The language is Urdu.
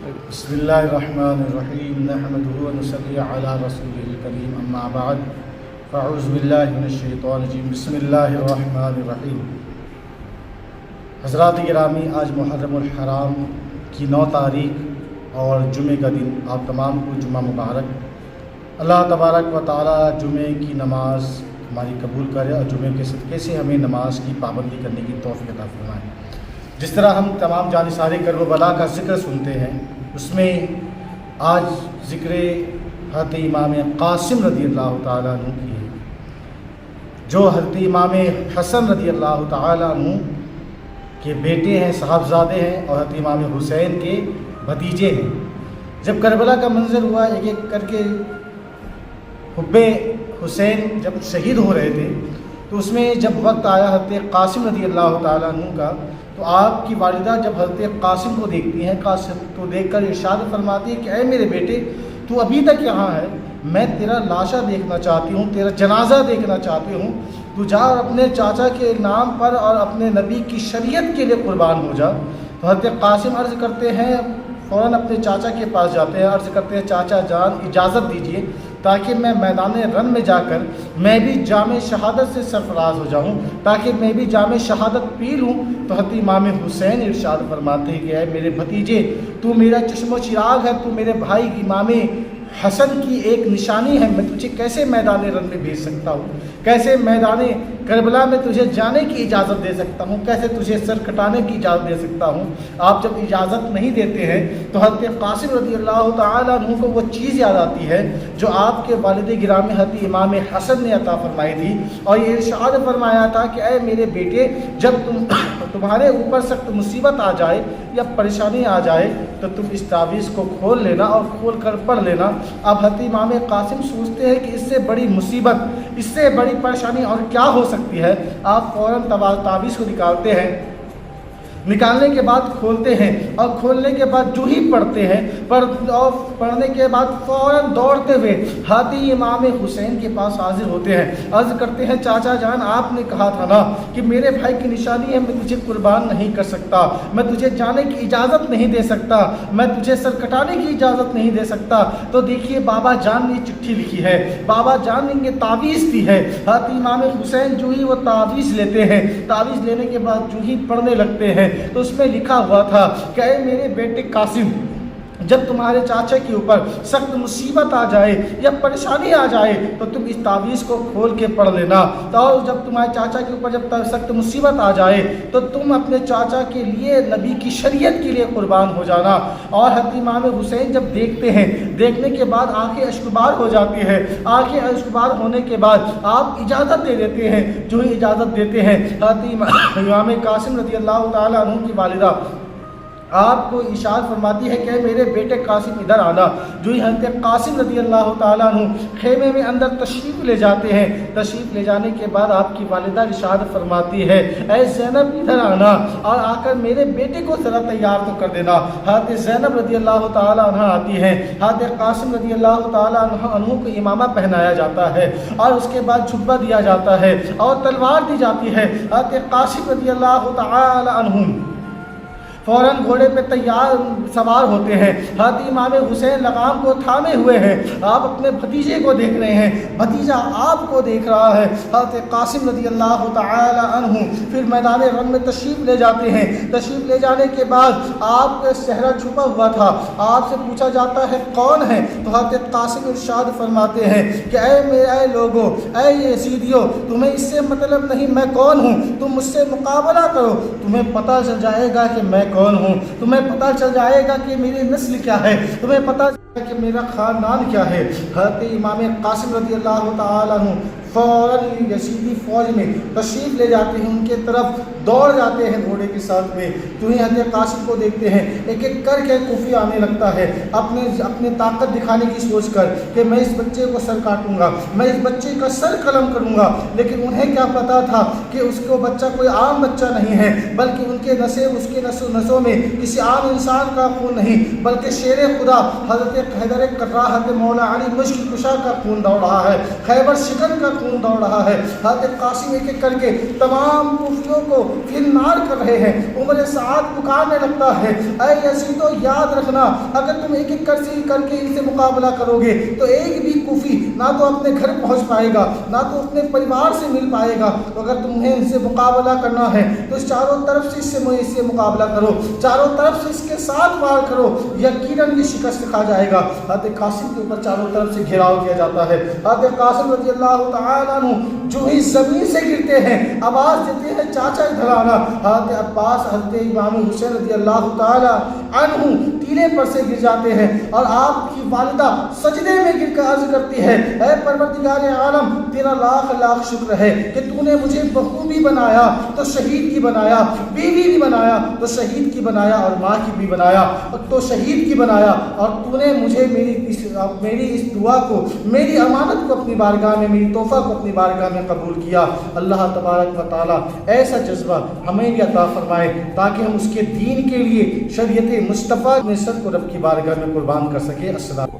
بسم اللہ الرحمن الرحیم نحمدہ ونصلی علی رسولہ الکریم اما بعد فاعوذ باللہ من الشیطان الرجیم بسم اللہ الرحمن الرحیم۔ حضرات گرامی، آج محرم الحرام کی 9 تاریخ اور جمعے کا دن، آپ تمام کو جمعہ مبارک۔ اللہ تبارک و تعالی جمعے کی نماز ہماری قبول کرے اور جمعے کے صدقے سے ہمیں نماز کی پابندی کرنے کی توفیق عطا فرمائے۔ جس طرح ہم تمام جانثار کرب و بلا کا ذکر سنتے ہیں، اس میں آج ذکر حضرت امام قاسم رضی اللہ تعالیٰ عنہ کی ہے، جو حضرت امام حسن رضی اللہ تعالیٰ عنہ کے بیٹے ہیں، صاحبزادے ہیں، اور حضرت امام حسین کے بھتیجے ہیں۔ جب کربلا کا منظر ہوا، ایک ایک کر کے حب حسین جب شہید ہو رہے تھے، تو اس میں جب وقت آیا حضرت قاسم رضی اللہ تعالیٰ عنہ کا، تو آپ کی والدہ جب حضرت قاسم کو دیکھتی ہیں، قاسم تو دیکھ کر ارشاد فرماتی ہے کہ اے میرے بیٹے، تو ابھی تک یہاں ہے، میں تیرا لاشا دیکھنا چاہتی ہوں، تیرا جنازہ دیکھنا چاہتی ہوں، تو جا اور اپنے چاچا کے نام پر اور اپنے نبی کی شریعت کے لیے قربان ہو جا۔ تو حضرت قاسم عرض کرتے ہیں، فوراً اپنے چاچا کے پاس جاتے ہیں، عرض کرتے ہیں چاچا جان اجازت دیجیے تاکہ میں میدان رن میں جا کر میں بھی جام شہادت سے سرفراز ہو جاؤں، تاکہ میں بھی جام شہادت پی لوں۔ تو حضرت امام حسین ارشاد فرماتے ہیں کہ اے میرے بھتیجے، تو میرا چشم و چراغ ہے، تو میرے بھائی امام حسن کی ایک نشانی ہے، میں تجھے کیسے میدان رن میں بھیج سکتا ہوں، کیسے میدان کربلا میں تجھے جانے کی اجازت دے سکتا ہوں، کیسے تجھے سر کٹانے کی اجازت دے سکتا ہوں۔ آپ جب اجازت نہیں دیتے ہیں تو حضرت قاسم رضی اللہ تعالیٰ عنہ کو وہ چیز یاد آتی ہے جو آپ کے والد گرامی حضرت امام حسن نے عطا فرمائی تھی، اور یہ ارشاد فرمایا تھا کہ اے میرے بیٹے، جب تمہارے اوپر سخت مصیبت آ جائے یا پریشانی آ جائے تو تم اس تعویذ کو کھول لینا اور کھول کر پڑھ لینا۔ اب حضرت امام قاسم سوچتے ہیں کہ اس سے بڑی مصیبت، اس سے بڑی پریشانی اور کیا ہو سکتی ہے۔ آپ فوراً تعویذ کو نکالتے ہیں، نکالنے کے بعد کھولتے ہیں، اور کھولنے کے بعد جو ہی پڑھتے ہیں، اور پڑھنے کے بعد فوراً دوڑتے ہوئے حضرت امام حسین کے پاس حاضر ہوتے ہیں، عرض کرتے ہیں چاچا جان، آپ نے کہا تھا نا کہ میرے بھائی کی نشانی ہے، میں تجھے قربان نہیں کر سکتا، میں تجھے جانے کی اجازت نہیں دے سکتا، میں تجھے سر کٹانے کی اجازت نہیں دے سکتا۔ تو دیکھیے بابا جان نے چٹھی لکھی ہے، بابا جان نے یہ تعویذ دی ہے۔ حضرت امام حسین جو ہی وہ تعویذ لیتے ہیں، تعویذ لینے کے بعد جو ہی پڑھنے لگتے ہیں، تو اس میں لکھا ہوا تھا کہ اے میرے بیٹے قاسم، جب تمہارے چاچا کے اوپر سخت مصیبت آ جائے یا پریشانی آ جائے تو تم اس تعویذ کو کھول کے پڑھ لینا، اور جب تمہارے چاچا کے اوپر جب سخت مصیبت آ جائے تو تم اپنے چاچا کے لیے نبی کی شریعت کے لیے قربان ہو جانا۔ اور حضرت امام حسین جب دیکھتے ہیں، دیکھنے کے بعد آنکھیں اشکبار ہو جاتی ہے، آنکھیں اشکبار ہونے کے بعد آپ اجازت دے دیتے ہیں، جو ہی اجازت دیتے ہیں حضرت امام قاسم رضی اللہ تعالیٰ عنہ کی والدہ آپ کو ارشاد فرماتی ہے کہ میرے بیٹے قاسم ادھر آنا۔ جو ہی حضرت قاسم رضی اللہ تعالیٰ عنہ خیمے میں اندر تشریف لے جاتے ہیں، تشریف لے جانے کے بعد آپ کی والدہ ارشاد فرماتی ہے اے زینب ادھر آنا، اور آ کر میرے بیٹے کو ذرا تیار تو کر دینا۔ حضرت زینب رضی اللہ تعالیٰ عنہ آتی ہیں، حضرت قاسم رضی اللہ تعالیٰ عنہ کو امامہ پہنایا جاتا ہے، اور اس کے بعد جھبہ دیا جاتا ہے اور تلوار دی جاتی ہے۔ حضرت قاسم رضی اللہ تعالیٰ عنہ فوراً گھوڑے پہ تیار سوار ہوتے ہیں، حضرت امام حسین لگام کو تھامے ہوئے ہیں، آپ اپنے بھتیجے کو دیکھ رہے ہیں، بھتیجا آپ کو دیکھ رہا ہے۔ حضرت قاسم رضی اللہ تعالی عنہ پھر میدان رن میں تشریف لے جاتے ہیں۔ تشریف لے جانے کے بعد آپ کا چہرہ چھپا ہوا تھا، آپ سے پوچھا جاتا ہے کون ہے، تو حضرت قاسم ارشاد فرماتے ہیں کہ اے لوگو، اے یزیدیو، تمہیں اس سے مطلب نہیں میں کون ہوں، تم مجھ سے مقابلہ کرو، تمہیں پتہ چل جائے گا کہ میں کون ہوں، تمہیں پتہ چل جائے گا کہ میری نسل کیا ہے، تمہیں پتہ چل جائے گا کہ میرا خاندان کیا ہے۔ حضرت امام قاسم رضی اللہ تعالیٰ عنہ فوراً یزیدی فوج میں تشریف لے جاتے ہیں، ان کے طرف دوڑ جاتے ہیں گھوڑے کے ساتھ میں۔ تو ہی حضرت قاسم کو دیکھتے ہیں، ایک ایک کر کے خفیہ آنے لگتا ہے، اپنے طاقت دکھانے کی سوچ کر کہ میں اس بچے کو سر کاٹوں گا، میں اس بچے کا سر قلم کروں گا۔ لیکن انہیں کیا پتا تھا کہ اس کو بچہ کوئی عام بچہ نہیں ہے، بلکہ ان کے اس کے نسوں میں کسی عام انسان کا خون نہیں، بلکہ شیر خدا حضرت حیدر کرار، حضرت مولا علی مشکل کشا کا خون دوڑ رہا ہے، خیبر شکن کا خون دوڑ رہا ہے۔ حضرت قاسم ایک ایک کر کے تمام کوفیوں کو فنار کر رہے ہیں۔ عمر سعد پکارنے لگتا ہے، اے یزیدو یاد رکھنا، اگر تم ایک ایک کر کے ان سے مقابلہ کرو گے تو ایک بھی کوفی نہ تو اپنے گھر پہنچ پائے گا، نہ تو اپنے پریوار سے مل پائے گا۔ تو اگر تمہیں ان سے مقابلہ کرنا ہے تو چاروں طرف سے اس سے مقابلہ کرو، چاروں طرف سے اس کے ساتھ وار کرو، یقیناً یہ شکست کھا جائے گا۔ حضرت قاسم کے اوپر چاروں طرف سے گھیراؤ کیا جاتا ہے۔ حضرت قاسم رضی اللہ تعالیٰ عنہ جو ہی زمین سے گرتے ہیں آواز دیتے ہیں چاچا ادھر آنا۔ حضرت عباس حضرت امام حسین رضی اللہ تعالیٰ عنہ ٹیلے پر سے گر جاتے ہیں اور آپ کی والدہ سجدے میں گر کر عرض کرتی ہے، اے پروردگار عالم تیرا لاکھ لاکھ شکر ہے کہ تو نے مجھے بہو بھی بنایا تو شہید کی بنایا، بیوی بھی بنایا تو شہید کی بنایا، اور ماں کی بھی بنایا تو شہید کی بنایا، اور تو نے مجھے میری اس دعا کو، میری امانت کو اپنی بارگاہ میں، میری تحفہ کو اپنی بارگاہ میں قبول کیا۔ اللہ تبارک و تعالی ایسا جذبہ ہمیں بھی عطا فرمائے تاکہ ہم اس کے دین کے لیے شریعت مصطفیٰ میں سب کو رب کی بارگاہ میں قربان کر سکے۔ السلام